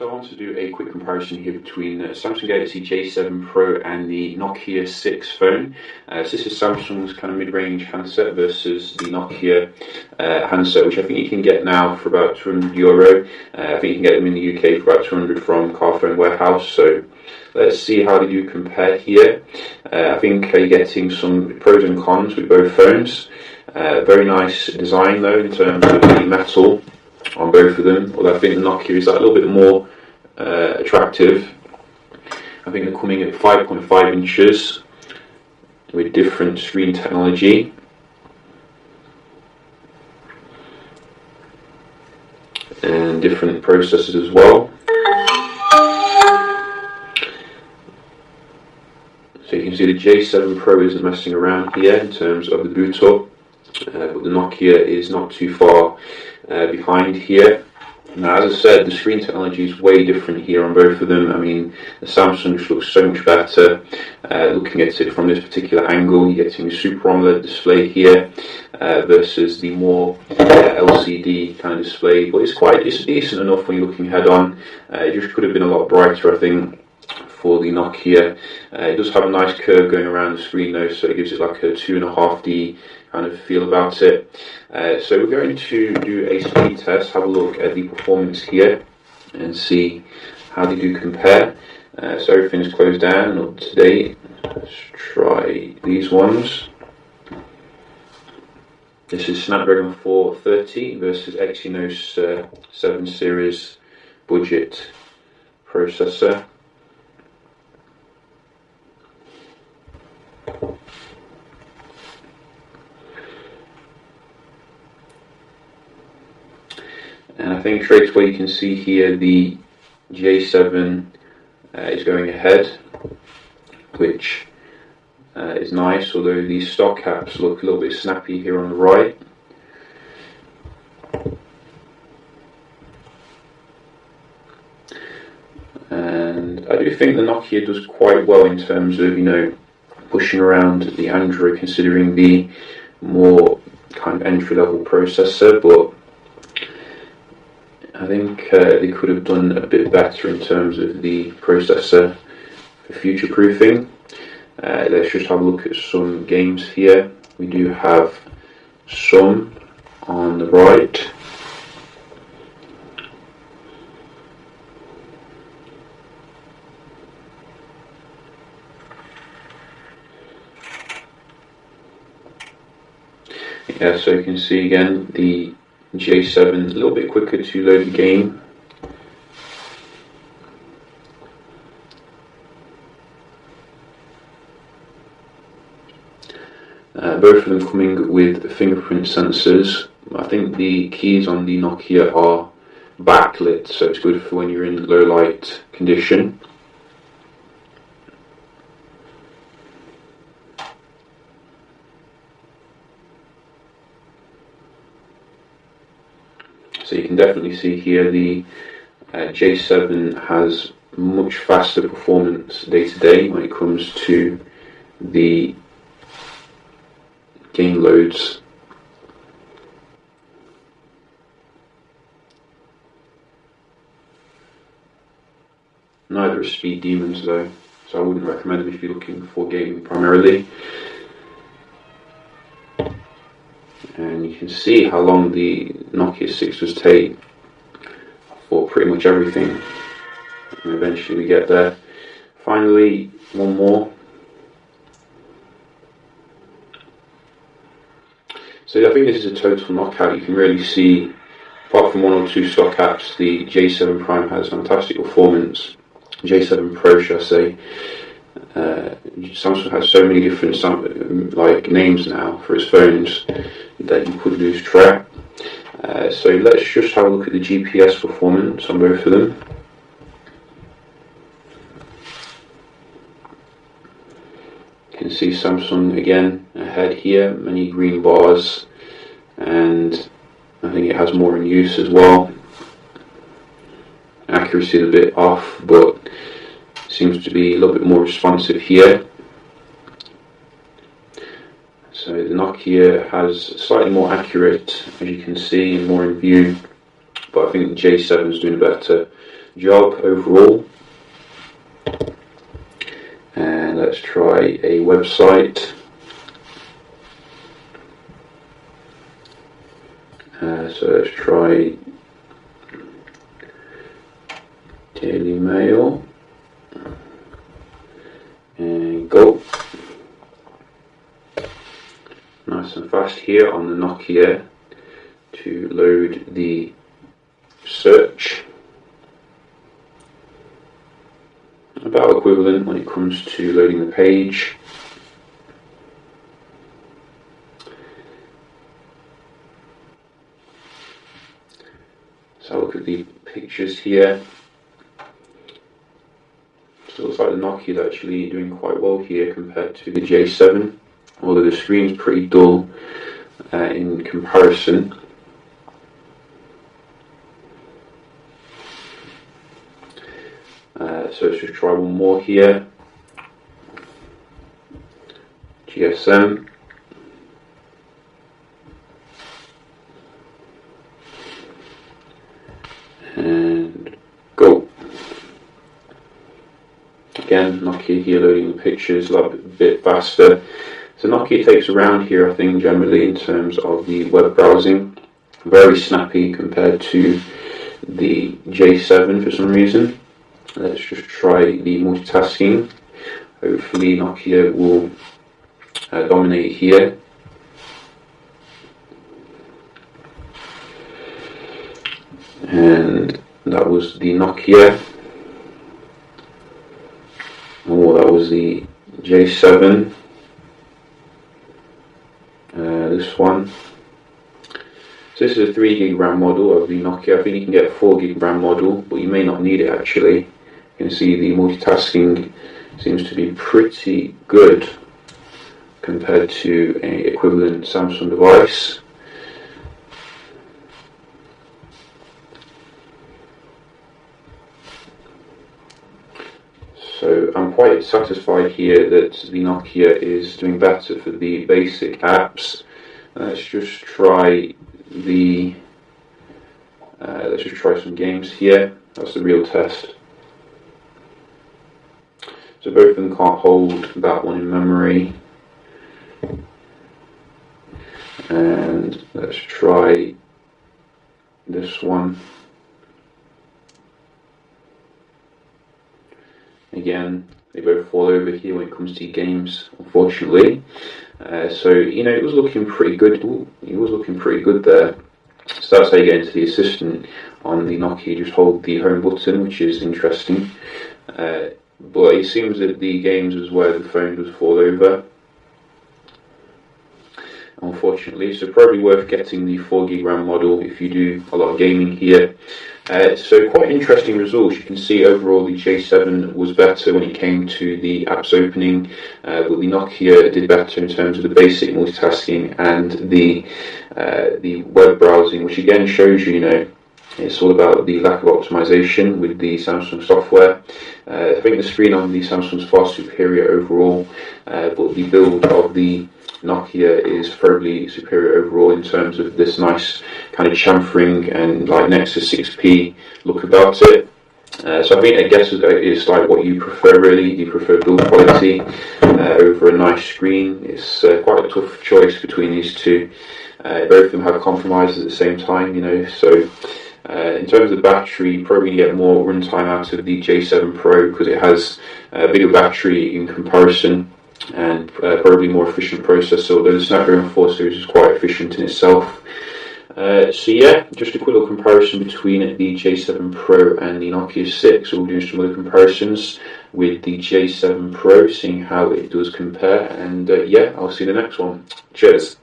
So I want to do a quick comparison here between Samsung Galaxy J7 Pro and the Nokia 6 phone. So this is Samsung's kind of mid-range handset versus the Nokia handset, which I think you can get now for about €200. I think you can get them in the UK for about 200 from Carphone Warehouse. So let's see how they do compare here. I think you're getting some pros and cons with both phones. Very nice design though in terms of the metal on both of them, although I think the Nokia is a little bit more attractive. I think they're coming at 5.5 inches with different screen technology. And different processors as well. So you can see the J7 Pro isn't messing around here in terms of the boot up, but the Nokia is not too far behind here. Now, as I said, the screen technology is way different here on both of them. I mean, the Samsung just looks so much better. Looking at it from this particular angle, you're getting a Super AMOLED display here versus the more LCD kind of display. But it's decent enough when you're looking head on. It just could have been a lot brighter, I think, for the Nokia. It does have a nice curve going around the screen though, so it gives it like a 2.5D kind of feel about it. So we're going to do a speed test, have a look at the performance here and see how they do compare. So everything's closed down and up to date. Let's try these ones. This is Snapdragon 430 versus Exynos 7 series budget processor. And I think straight away you can see here the J7 is going ahead, which is nice, although these stock apps look a little bit snappy here on the right. And I do think the Nokia does quite well in terms of, pushing around the Android, considering the more kind of entry-level processor, but I think they could have done a bit better in terms of the processor for future-proofing. Let's just have a look at some games here. We do have some on the right. Yeah, so you can see again the J7 a little bit quicker to load the game. Both of them coming with fingerprint sensors. I think the keys on the Nokia are backlit, so it's good for when you're in low light condition. So you can definitely see here the J7 has much faster performance day to day when it comes to the game loads. Neither are speed demons though, so I wouldn't recommend them if you're looking for gaming primarily. And you can see how long the Nokia 6 was take for pretty much everything. And eventually we get there. Finally, one more. So I think this is a total knockout. You can really see, apart from one or two stock apps, the J7 Prime has fantastic performance. J7 Pro, should I say. Samsung has so many different names now for its phones that you could lose track. So let's just have a look at the GPS performance on both of them. You can see Samsung again ahead here, many green bars, and I think it has more in use as well. Accuracy is a bit off, but seems to be a little bit more responsive here. So the Nokia has slightly more accurate, as you can see, and more in view, but I think the J7 is doing a better job overall. And let's try a website. So let's try Daily Mail and go. Nice and fast here on the Nokia to load the search. About equivalent when it comes to loading the page. So look at the pictures here. So it looks like the Nokia is actually doing quite well here compared to the J7, although the screen's pretty dull in comparison. So let's just try one more here. GSM. And go. Again, Nokia here loading the pictures a little bit faster. So Nokia takes around here, I think, generally in terms of the web browsing. Very snappy compared to the J7 for some reason. Let's just try the multitasking. Hopefully Nokia will dominate here. And that was the Nokia. Oh, that was the J7. This one. So this is a 3 gig RAM model of the Nokia. I think you can get a 4 gig RAM model, but you may not need it actually. You can see the multitasking seems to be pretty good compared to an equivalent Samsung device. So I'm quite satisfied here that the Nokia is doing better for the basic apps. Let's just try the let's just try some games here. That's the real test. So both of them can't hold that one in memory. And let's try this one. Again, they both fall over here when it comes to games, unfortunately. So, you know, it was looking pretty good. Ooh, it was looking pretty good there. So that's how you get into the assistant on the Nokia. You just hold the home button, which is interesting. But it seems that the games was where the phone does fall over, unfortunately. So probably worth getting the 4 gig RAM model if you do a lot of gaming here. So quite interesting results. You can see overall the J7 was better when it came to the apps opening, but the Nokia did better in terms of the basic multitasking and the web browsing, which again shows you, you know, it's all about the lack of optimization with the Samsung software. I think the screen on the Samsung is far superior overall, but the build of the Nokia is probably superior overall in terms of this nice kind of chamfering and like Nexus 6P look about it. So I guess it's like what you prefer really. You prefer build quality over a nice screen. It's quite a tough choice between these two. Both of them have compromises at the same time, you know. So in terms of the battery, you're probably going to get more runtime out of the J7 Pro because it has a bigger battery in comparison and probably more efficient processor, although the Snapdragon 4 series is quite efficient in itself. So yeah, just a quick little comparison between the J7 Pro and the Nokia 6. We'll do some other comparisons with the J7 Pro, seeing how it does compare, and yeah, I'll see you in the next one. Cheers.